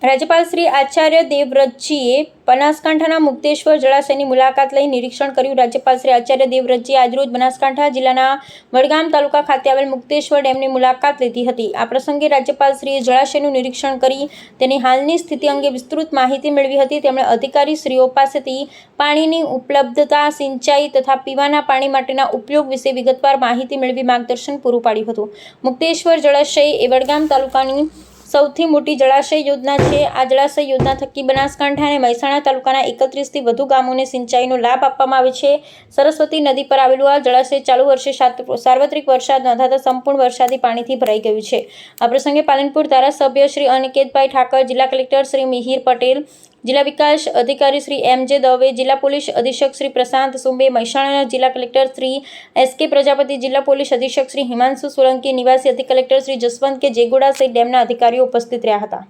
રાજ્યપાલ શ્રી આચાર્ય દેવવ્રતજીએ બનાસકાંઠાના મુક્તેશ્વર જળાશયની મુલાકાત લઈ નિરીક્ષણ કર્યું. રાજ્યપાલ શ્રી આચાર્ય દેવવ્રતજીએ આજરોજ બનાસકાંઠા જિલ્લાના વડગામ તાલુકા ખાતે આવેલ મુક્તેશ્વર ડેમની મુલાકાત લીધી હતી. આ પ્રસંગે રાજ્યપાલશ્રીએ જળાશયનું નિરીક્ષણ કરી તેની હાલની સ્થિતિ અંગે વિસ્તૃત માહિતી મેળવી હતી. તેમણે અધિકારીશ્રીઓ પાસેથી પાણીની ઉપલબ્ધતા, સિંચાઈ તથા પીવાના પાણી માટેના ઉપયોગ વિશે વિગતવાર માહિતી મેળવી માર્ગદર્શન પૂરું પાડ્યું હતું. મુક્તેશ્વર જળાશય એ વડગામ તાલુકાની સૌથી મોટી જળાશય યોજના છે. આ જળાશય યોજના થકી બનાસકાંઠા અને મહેસાણા તાલુકાના 31થી વધુ ગામોને સિંચાઈનો લાભ આપવામાં આવે છે. સરસ્વતી નદી પર આવેલું આ જળાશય ચાલુ વર્ષે સાર્વત્રિક વરસાદ નોંધાતા સંપૂર્ણ વરસાદી પાણીથી ભરાઈ ગયું છે. આ પ્રસંગે પાલનપુર ધારાસભ્ય શ્રી અનિકેતભાઈ ઠાકર, જિલ્લા કલેક્ટર શ્રી મિહિર પટેલ, જિલ્લા વિકાસ અધિકારી શ્રી એમ.જે. દવે, જિલ્લા પોલીસ અધિક્ષક શ્રી પ્રશાંત સુંબે, મહેસાણાના જિલ્લા કલેક્ટર શ્રી એસ.કે. પ્રજાપતિ, જિલ્લા પોલીસ અધિક્ષક શ્રી હિમાંશુ સોલંકી, નિવાસી અધિક કલેક્ટર શ્રી જસવંત કે જેગોડા સહિત ડેમના અધિકારીઓ ઉપસ્થિત રહ્યા હતા.